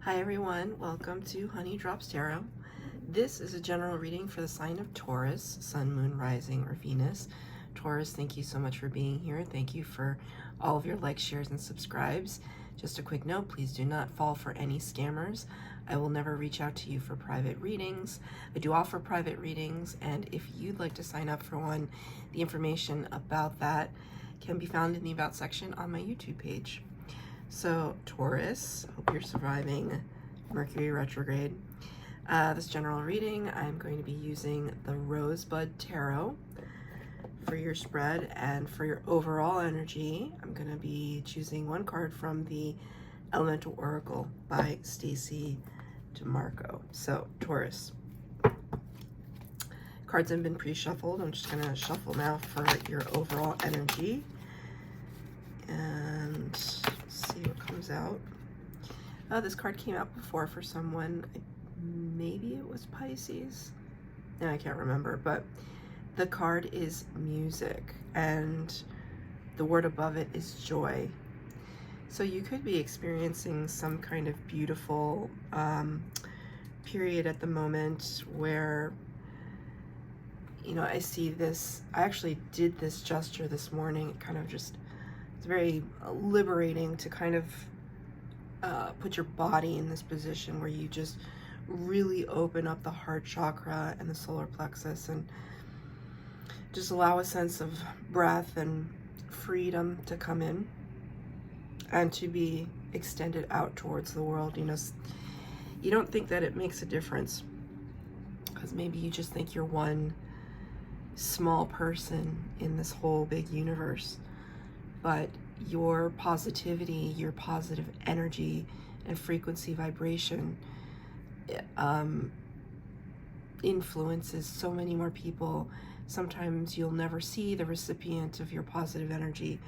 Hi everyone, welcome to Honey Drops Tarot. This is a general reading for the sign of Taurus, Sun, Moon, Rising, or Venus. Taurus, thank you so much for being here. Thank you for all of your likes, shares, and subscribes. Just a quick note, please do not fall for any scammers. I will never reach out to you for private readings. I do offer private readings, and if you'd like to sign up for one, the information about that can be found in the About section on my YouTube page. So Taurus, hope you're surviving Mercury retrograde. This general reading, I'm going to be using the Rosebud Tarot for your spread, and for your overall energy, I'm going to be choosing one card from the Elemental Oracle by Stacey DeMarco. So Taurus, cards have been pre-shuffled. I'm just going to shuffle now for your overall energy and see what comes out. This card came out before for someone. Maybe it was Pisces. No, I can't remember, but the card is music and the word above it is joy. So you could be experiencing some kind of beautiful period at the moment where, you know, I see this. I actually did this gesture this morning. It kind of just, it's very liberating to kind of put your body in this position where you just really open up the heart chakra and the solar plexus and just allow a sense of breath and freedom to come in and to be extended out towards the world. You know, you don't think that it makes a difference because maybe you just think you're one small person in this whole big universe. But your positivity, your positive energy and frequency vibration influences so many more people. Sometimes you'll never see the recipient of your positive energy.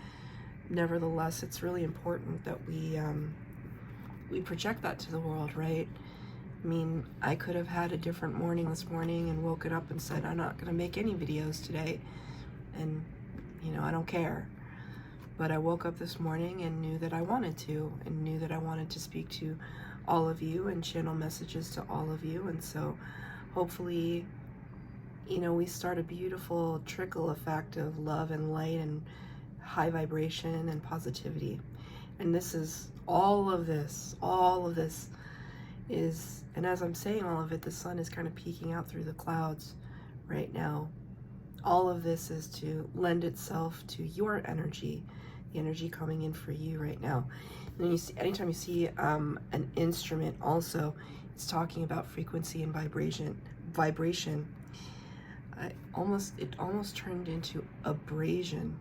Nevertheless, it's really important that we project that to the world, right? I mean, I could have had a different morning this morning and woken up and said, I'm not going to make any videos today. And, you know, I don't care. But I woke up this morning and knew that I wanted to, and knew that I wanted to speak to all of you and channel messages to all of you. And so hopefully, you know, we start a beautiful trickle effect of love and light and high vibration and positivity. And this is all of this is, and as I'm saying all of it, the sun is kind of peeking out through the clouds right now. All of this is to lend itself to your energy, the energy coming in for you right now. And then you see, anytime you see an instrument also, it's talking about frequency and vibration. It almost turned into abrasion.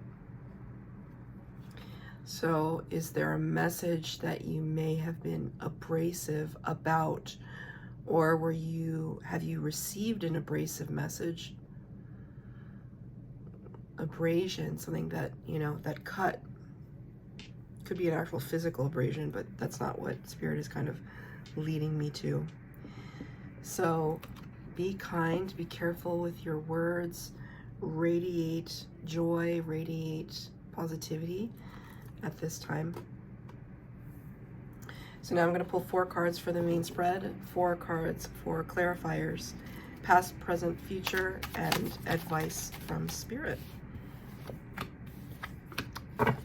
So is there a message that you may have been abrasive about, or have you received an abrasive message? Abrasion, something that, you know, that cut. Could be an actual physical abrasion, but that's not what Spirit is kind of leading me to. So be kind, be careful with your words, radiate joy, radiate positivity at this time. So now I'm going to pull 4 cards for the main spread, 4 cards for clarifiers, past, present, future, and advice from Spirit.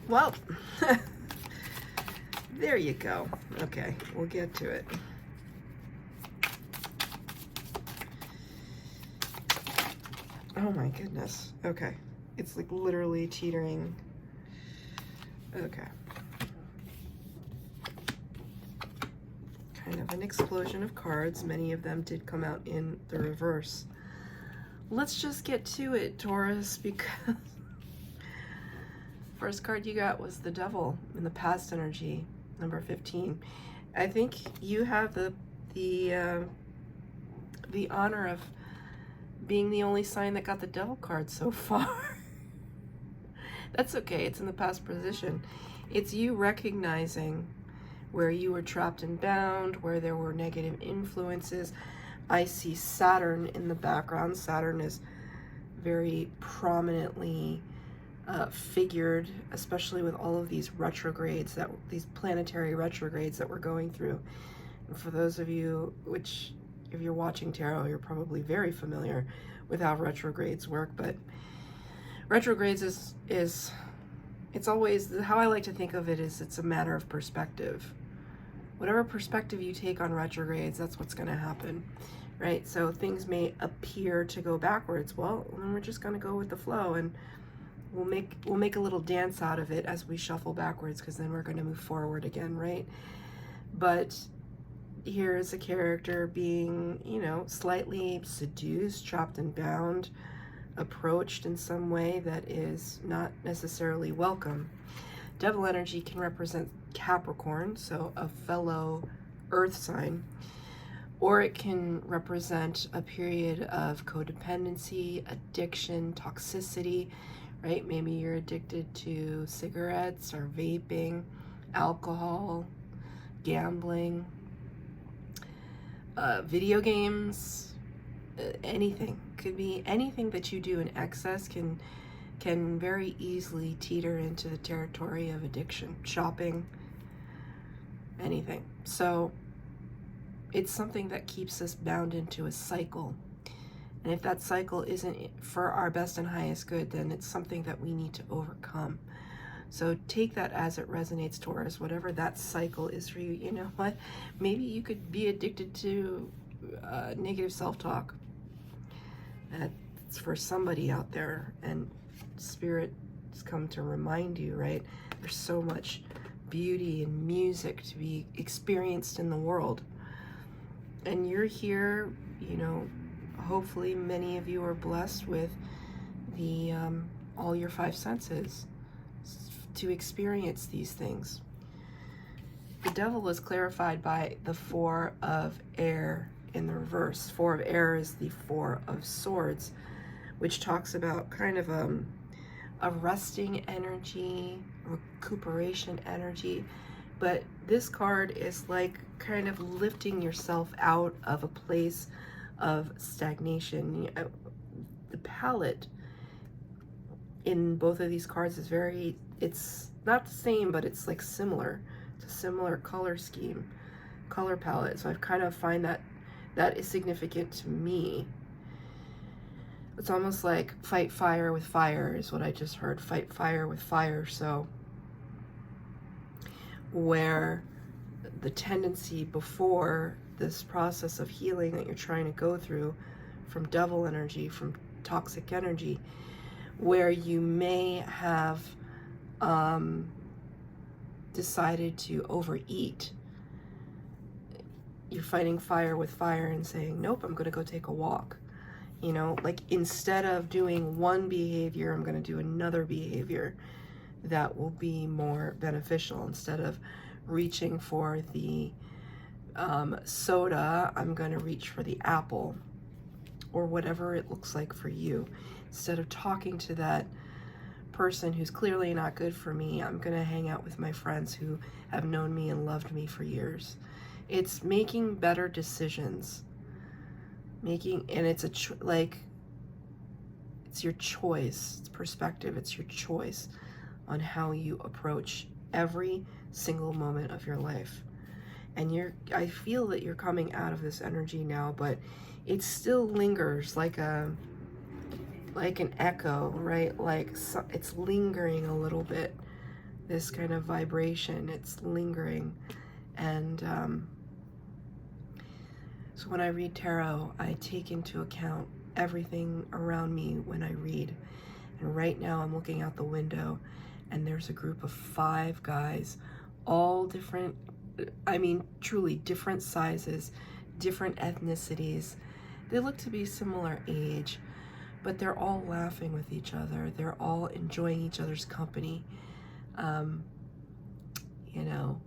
Well, there you go. Okay, we'll get to it. Oh my goodness. Okay, it's like literally teetering. Okay. Kind of an explosion of cards. Many of them did come out in the reverse. Let's just get to it, Taurus, because first card you got was the Devil in the past energy, number 15. I think you have the honor of being the only sign that got the Devil card so far. That's okay, it's in the past position. It's you recognizing where you were trapped and bound, where there were negative influences. I see Saturn in the background. Saturn is very prominently figured, especially with all of these retrogrades, these planetary retrogrades that we're going through. And for those of you, which if you're watching tarot, you're probably very familiar with how retrogrades work, but retrogrades is it's always, how I like to think of it is it's a matter of perspective. Whatever perspective you take on retrogrades, that's what's going to happen, right? So things may appear to go backwards. Well, then we're just going to go with the flow, and we'll make a little dance out of it as we shuffle backwards, because then we're going to move forward again, right? But here's a character being, you know, slightly seduced, trapped and bound, approached in some way that is not necessarily welcome. Devil energy can represent Capricorn, so a fellow earth sign, or it can represent a period of codependency, addiction, toxicity, right? Maybe you're addicted to cigarettes or vaping, alcohol, gambling, video games, anything. Could be anything that you do in excess can very easily teeter into the territory of addiction. Shopping, anything. So it's something that keeps us bound into a cycle. And if that cycle isn't for our best and highest good, then it's something that we need to overcome. So take that as it resonates, Taurus, whatever that cycle is for you. You know what? Maybe you could be addicted to negative self-talk. That's for somebody out there, and Spirit has come to remind you, right? There's so much beauty and music to be experienced in the world. And you're here, you know, hopefully many of you are blessed with the all your five senses to experience these things. The devil is clarified by the Four of Air in the reverse. Four of Air is the Four of Swords, which talks about kind of a resting energy, recuperation energy. But this card is like kind of lifting yourself out of a place of stagnation. The palette in both of these cards is very, it's not the same, but it's like similar. It's a similar color scheme, color palette. So I kind of find that is significant to me. It's almost like fight fire with fire is what I just heard. Fight fire with fire. So where the tendency before this process of healing that you're trying to go through from devil energy, from toxic energy, where you may have decided to overeat, you're fighting fire with fire and saying, nope, I'm going to go take a walk. You know, like instead of doing one behavior, I'm going to do another behavior that will be more beneficial. Instead of reaching for the soda, I'm going to reach for the apple, or whatever it looks like for you. Instead of talking to that person who's clearly not good for me, I'm going to hang out with my friends who have known me and loved me for years. It's making better decisions. And it's it's your choice. It's perspective. It's your choice on how you approach every single moment of your life. And I feel that you're coming out of this energy now, but it still lingers like an echo, right? Like it's lingering a little bit, this kind of vibration, it's lingering. And so when I read tarot, I take into account everything around me when I read. And right now I'm looking out the window and there's a group of 5 guys, all different, I mean, truly different sizes, different ethnicities. They look to be similar age, but they're all laughing with each other. They're all enjoying each other's company. You know,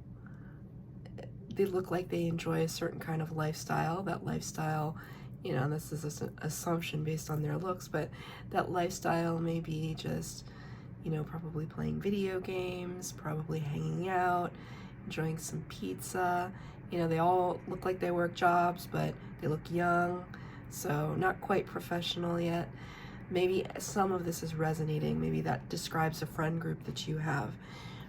they look like they enjoy a certain kind of lifestyle. That lifestyle, you know, and this is an assumption based on their looks, but that lifestyle may be just, you know, probably playing video games, probably hanging out, enjoying some pizza. You know, they all look like they work jobs, but they look young, so not quite professional yet. Maybe some of this is resonating. Maybe that describes a friend group that you have.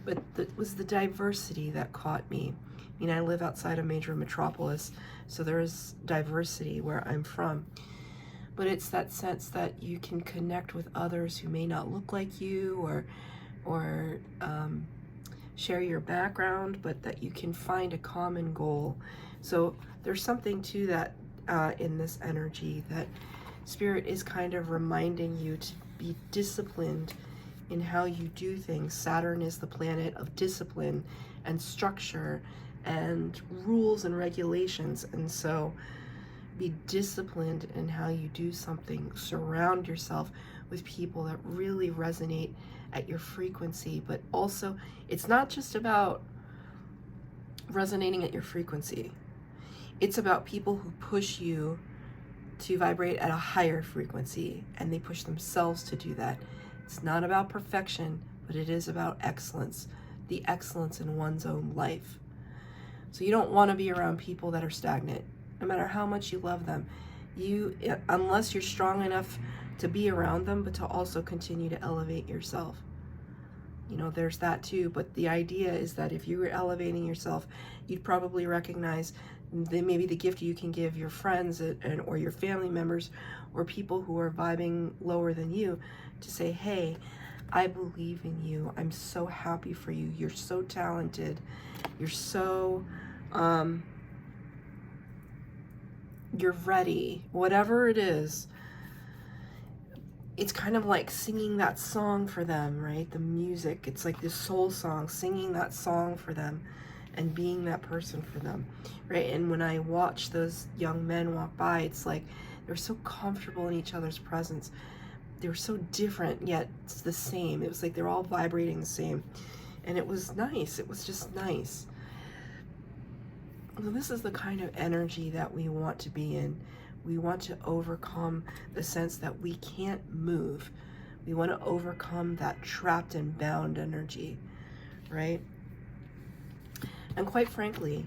But it was the diversity that caught me. I mean, I live outside a major metropolis, so there is diversity where I'm from. But it's that sense that you can connect with others who may not look like you or share your background, but that you can find a common goal. So there's something to that in this energy, that Spirit is kind of reminding you to be disciplined in how you do things. Saturn is the planet of discipline and structure and rules and regulations. And so be disciplined in how you do something. Surround yourself with people that really resonate at your frequency. But also, it's not just about resonating at your frequency. It's about people who push you to vibrate at a higher frequency, and they push themselves to do that. It's not about perfection, but it is about excellence, the excellence in one's own life. So you don't want to be around people that are stagnant, no matter how much you love them. Unless you're strong enough to be around them, but to also continue to elevate yourself. You know, there's that too. But the idea is that if you were elevating yourself, you'd probably recognize maybe the gift you can give your friends or your family members or people who are vibing lower than you, to say, hey, I believe in you. I'm so happy for you. You're so talented. You're so, you're ready. Whatever it is, it's kind of like singing that song for them, right? The music, it's like this soul song, singing that song for them and being that person for them, right? And when I watch those young men walk by, it's like they're so comfortable in each other's presence. They were so different, yet it's the same. It was like they're all vibrating the same. And it was nice. It was just nice. So this is the kind of energy that we want to be in. We want to overcome the sense that we can't move. We want to overcome that trapped and bound energy, right? And quite frankly,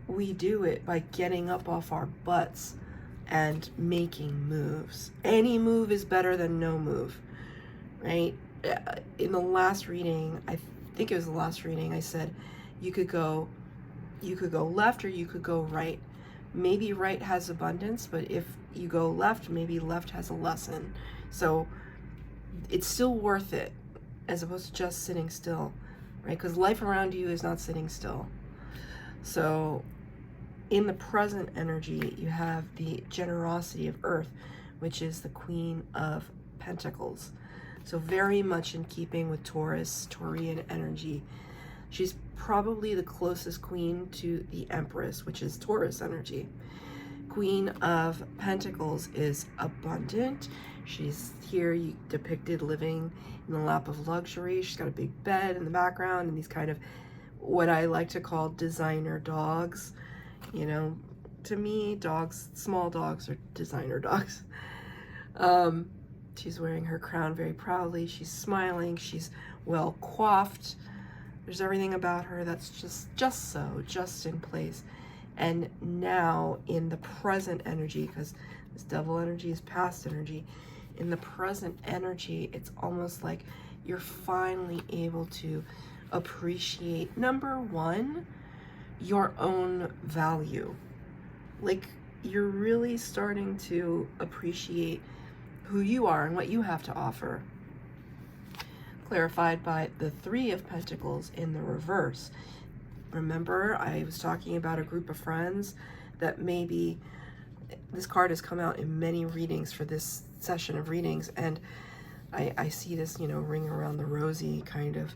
we do it by getting up off our butts and making moves. Any move is better than no move, right? In the last reading, I think it was the last reading, I said you could go left or you could go right. Maybe right has abundance, but if you go left, maybe left has a lesson. So it's still worth it, as opposed to just sitting still, right? Because life around you is not sitting still. So in the present energy, you have the generosity of Earth, which is the Queen of Pentacles. So very much in keeping with Taurus, Taurian energy. She's probably the closest queen to the Empress, which is Taurus energy. Queen of Pentacles is abundant. She's here depicted living in the lap of luxury. She's got a big bed in the background and these kind of what I like to call designer dogs. You know, to me, small dogs are designer dogs. She's wearing her crown very proudly. She's smiling. She's well coiffed. There's everything about her that's just in place. And now in the present energy, because this devil energy is past energy, in the present energy, it's almost like you're finally able to appreciate, number one, your own value. Like, you're really starting to appreciate who you are and what you have to offer. Clarified by the Three of Pentacles in the reverse. Remember, I was talking about a group of friends that maybe, this card has come out in many readings for this session of readings, and I see this, you know, ring around the rosy kind of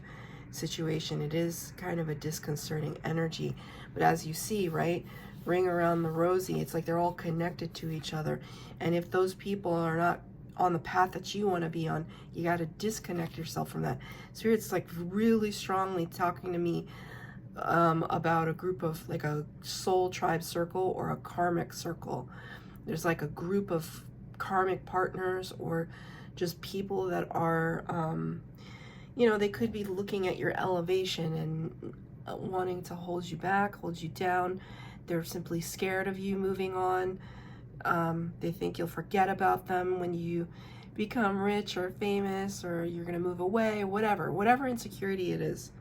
situation. It is kind of a disconcerting energy, but as you see, right, ring around the rosy, it's like they're all connected to each other. And if those people are not on the path that you want to be on, you got to disconnect yourself from that. Spirit's like really strongly talking to me about a group of, like, a soul tribe circle or a karmic circle. There's like a group of karmic partners or just people that are you know, they could be looking at your elevation and wanting to hold you back, hold you down. They're simply scared of you moving on. They think you'll forget about them when you become rich or famous, or you're going to move away, whatever insecurity it is.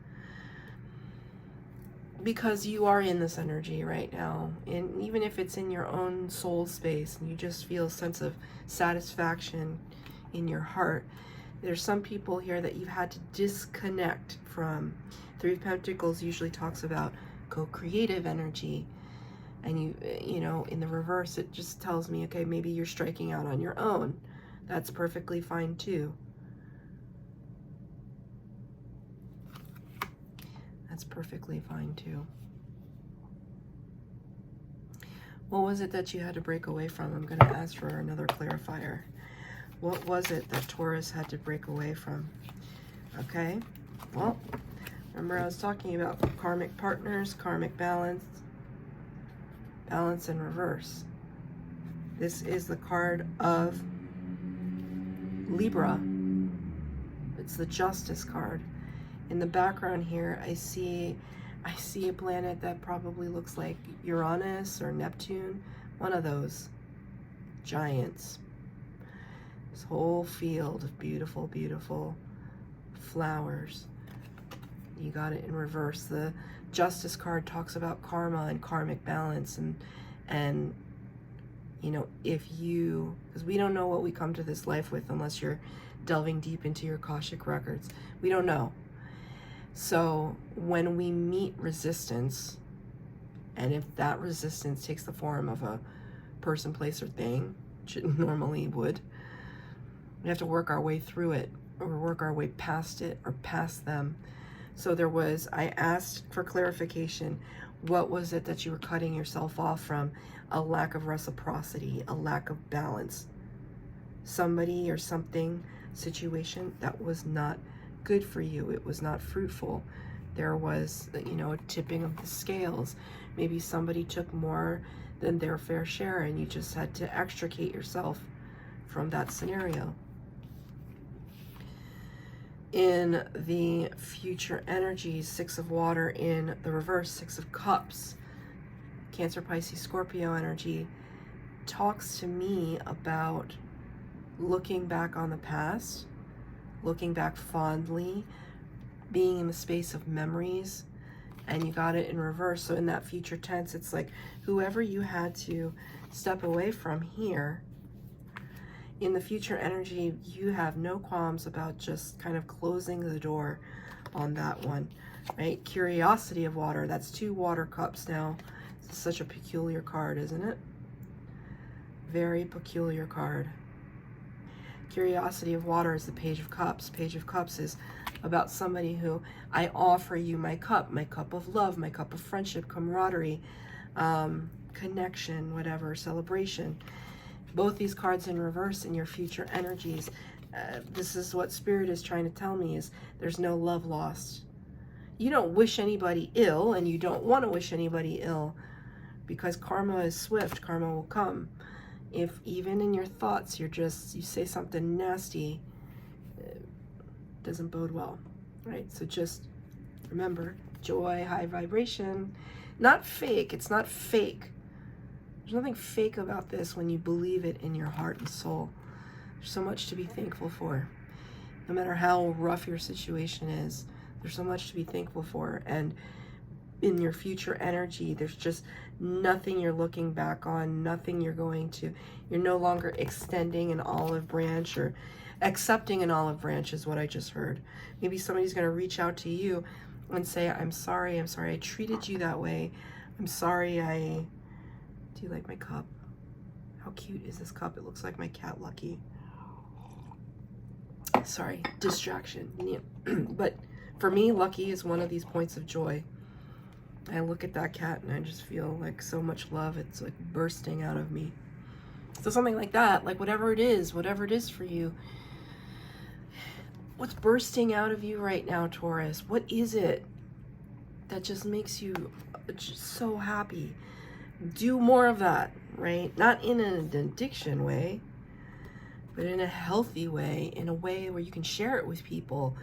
because you are in this energy right now, and even if it's in your own soul space and you just feel a sense of satisfaction in your heart, there's some people here that you've had to disconnect from. Three of Pentacles usually talks about co-creative energy, and you know, in the reverse it just tells me, okay, maybe you're striking out on your own. That's perfectly fine too. That's perfectly fine too. What was it that you had to break away from? I'm going to ask for another clarifier. What was it that Taurus had to break away from? Okay, well, remember I was talking about karmic partners, karmic balance, balance in reverse. This is the card of Libra. It's the Justice card. In the background here, I see a planet that probably looks like Uranus or Neptune, one of those giants. This whole field of beautiful, beautiful flowers. You got it in reverse. The Justice card talks about karma and karmic balance, and you know, if you, because we don't know what we come to this life with unless you're delving deep into your Akashic records. We don't know. So when we meet resistance, and if that resistance takes the form of a person, place, or thing, which it normally would, we have to work our way through it, or work our way past it, or past them. So I asked for clarification. What was it that you were cutting yourself off from? A lack of reciprocity, a lack of balance. Somebody or something, situation that was not good for you. It was not fruitful. There was, you know, a tipping of the scales. Maybe somebody took more than their fair share and you just had to extricate yourself from that scenario. In the future energies, Six of Water in the reverse, Six of Cups, Cancer, Pisces, Scorpio energy talks to me about looking back on the past, looking back fondly, being in the space of memories, and you got it in reverse. So in that future tense, it's like whoever you had to step away from here, in the future energy, you have no qualms about just kind of closing the door on that one, right? Curiosity of Water, that's 2 water cups now. It's such a peculiar card, isn't it? Very peculiar card. Curiosity of Water is the Page of Cups. Page of Cups is about somebody who, I offer you my cup of love, my cup of friendship, camaraderie, connection, whatever, celebration. Both these cards in reverse in your future energies. This is what Spirit is trying to tell me, is there's no love lost. You don't wish anybody ill, and you don't want to wish anybody ill, because karma is swift. Karma will come. If even in your thoughts you say something nasty, it doesn't bode well, right? So just remember, joy, high vibration, not fake. It's not fake. There's nothing fake about this when you believe it in your heart and soul. There's so much to be thankful for. No matter how rough your situation is, there's so much to be thankful for. And in your future energy, there's just nothing you're looking back on, nothing you're no longer extending an olive branch or accepting an olive branch is what I just heard. Maybe somebody's going to reach out to you and say, I'm sorry I treated you that way. I'm sorry do you like my cup? How cute is this cup? It looks like my cat Lucky. Sorry, distraction. Yeah. But for me, Lucky is one of these points of joy. I look at that cat and I just feel like so much love. It's like bursting out of me. So something like that, like whatever it is for you. What's bursting out of you right now, Taurus? What is it that just makes you just so happy? Do more of that, right? Not in an addiction way, but in a healthy way, in a way where you can share it with people.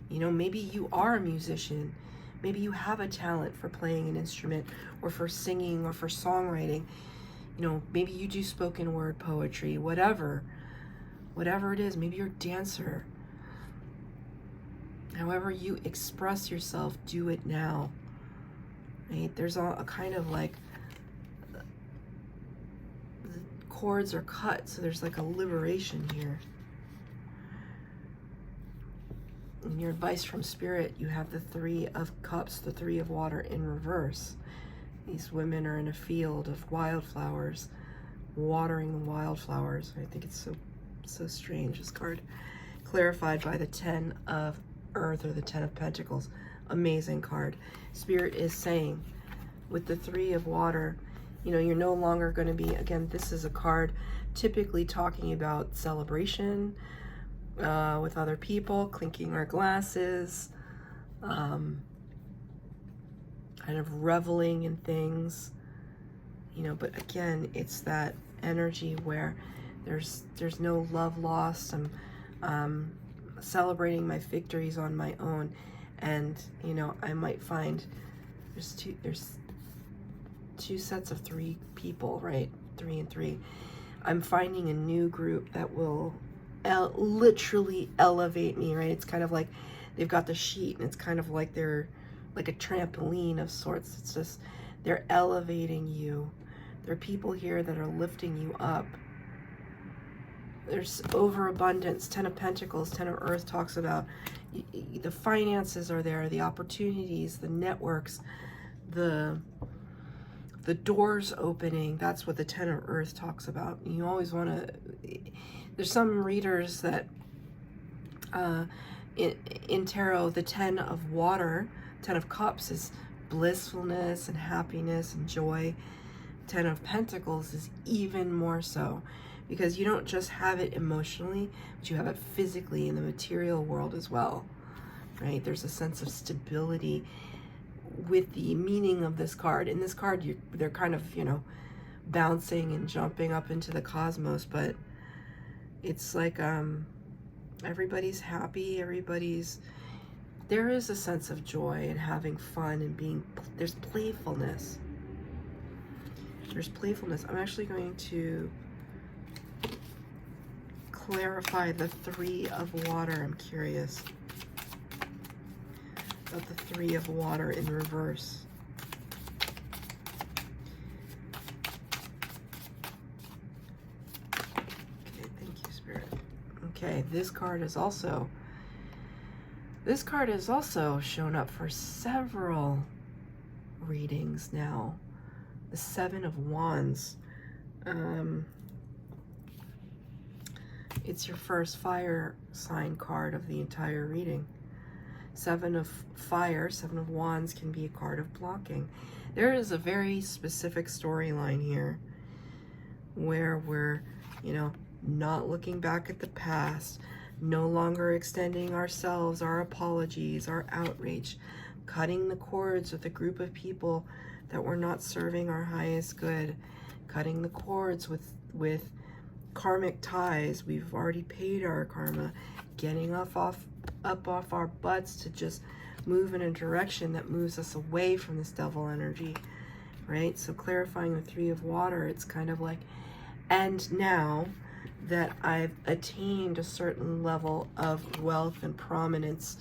You know, maybe you are a musician. Maybe you have a talent for playing an instrument or for singing or for songwriting. You know, maybe you do spoken word poetry, whatever it is. Maybe you're a dancer. However you express yourself, do it now. right? There's a kind of like the cords are cut, so there's like a liberation here. In your advice from Spirit, you have the Three of Cups, the Three of Water in reverse. These women are in a field of wildflowers, watering the wildflowers. I think it's so strange, this card. Clarified by the Ten of Earth, or the Ten of Pentacles. Amazing card. Spirit is saying, with the Three of Water, you know, you're no longer going to be, again, this is a card typically talking about celebration, with other people, clinking our glasses, kind of reveling in things, you know, but again, it's that energy where there's no love lost. I'm celebrating my victories on my own, and, you know, I might find there's two sets of 3 people, right? 3 and 3. I'm finding a new group that will literally elevate me, right? It's kind of like they've got the sheet, and it's kind of like they're like a trampoline of sorts. It's just, they're elevating you. There are people here that are lifting you up. There's overabundance. 10 of Pentacles, 10 of Earth talks about the finances are there, the opportunities, the networks, the doors opening. That's what the 10 of Earth talks about. You always want to, there's some readers that in tarot, the 10 of Water, 10 of Cups is blissfulness and happiness and joy. 10 of Pentacles is even more so, because you don't just have it emotionally, but you have it physically in the material world as well, right? There's a sense of stability with the meaning of this card. In this card, they're kind of, you know, bouncing and jumping up into the cosmos, but it's like everybody's happy, there is a sense of joy and having fun and there's playfulness. There's playfulness. I'm actually going to clarify the Three of Water. I'm curious about the Three of Water in reverse. Okay, thank you, Spirit. Okay, this card is also shown up for several readings now. The Seven of Wands. It's your first fire sign card of the entire reading. 7 of Fire, 7 of Wands can be a card of blocking. There is a very specific storyline here where we're, you know, not looking back at the past, no longer extending ourselves, our apologies, our outrage, cutting the cords with a group of people that were not serving our highest good, cutting the cords with karmic ties. We've already paid our karma, getting up off our butts to just move in a direction that moves us away from this devil energy, right? So clarifying the Three of Water, it's kind of like, and now that I've attained a certain level of wealth and prominence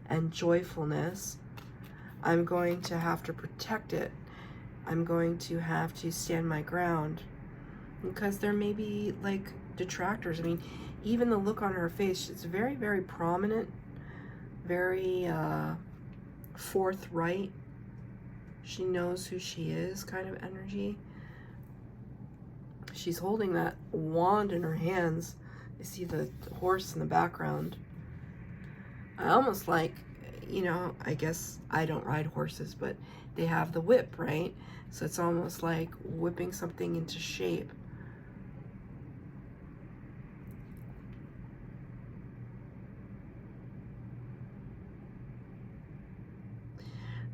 and joyfulness, I'm going to have to protect it. I'm going to have to stand my ground, because there may be like detractors. I mean, even the look on her face, it's very, very prominent, very forthright. She knows who she is kind of energy. She's holding that wand in her hands. You see the horse in the background. I almost like, you know, I guess I don't ride horses, but they have the whip, right? So it's almost like whipping something into shape.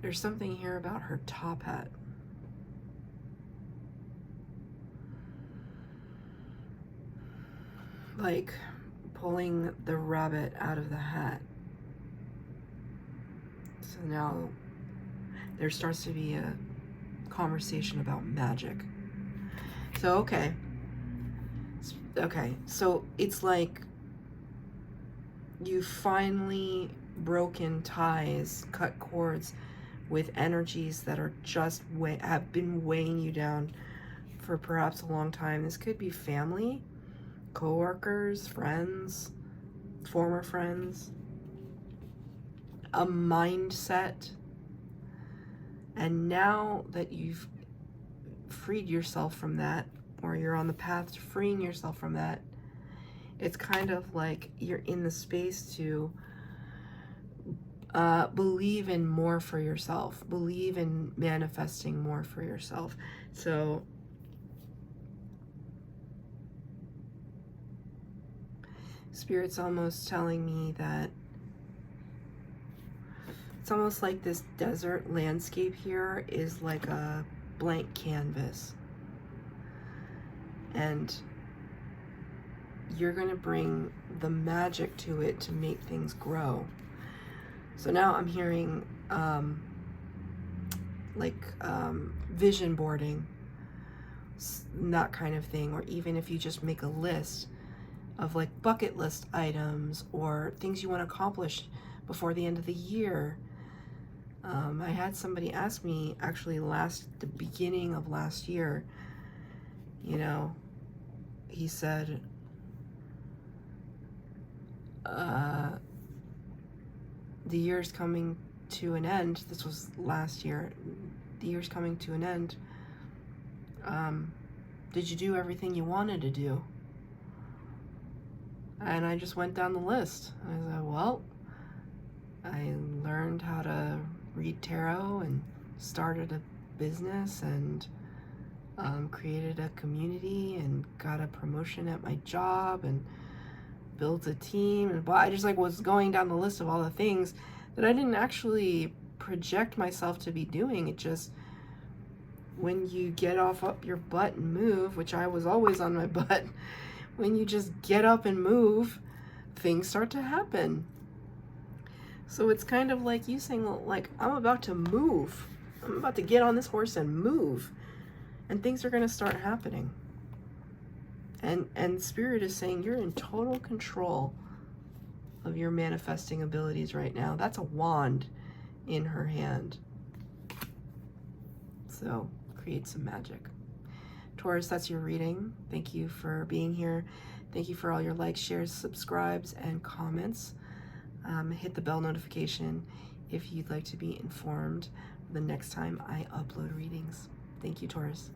There's something here about her top hat. Like pulling the rabbit out of the hat. So now there starts to be a conversation about magic. So, okay, so it's like you finally broken ties, cut cords with energies that are just have been weighing you down for perhaps a long time. This could be family, co-workers, friends, former friends, a mindset. And now that you've freed yourself from that, or you're on the path to freeing yourself from that, it's kind of like you're in the space to believe in more for yourself, believe in manifesting more for yourself. So Spirit's almost telling me that it's almost like this desert landscape here is like a blank canvas. And you're going to bring the magic to it to make things grow. So now I'm hearing vision boarding, that kind of thing. Or even if you just make a list of like bucket list items or things you want to accomplish before the end of the year. I had somebody ask me actually the beginning of last year, you know, he said, the year's coming to an end. This was last year. The year's coming to an end. Did you do everything you wanted to do? And I just went down the list. I said, well, I learned how to read tarot and started a business and created a community and got a promotion at my job and built a team. And I just like was going down the list of all the things that I didn't actually project myself to be doing. It just, when you get up your butt and move, which I was always on my butt, when you just get up and move, things start to happen. So it's kind of like you saying, like, I'm about to move. I'm about to get on this horse and move. And things are going to start happening. And Spirit is saying you're in total control of your manifesting abilities right now. That's a wand in her hand. So create some magic. Taurus, that's your reading. Thank you for being here. Thank you for all your likes, shares, subscribes, and comments. Hit the bell notification if you'd like to be informed the next time I upload readings. Thank you, Taurus.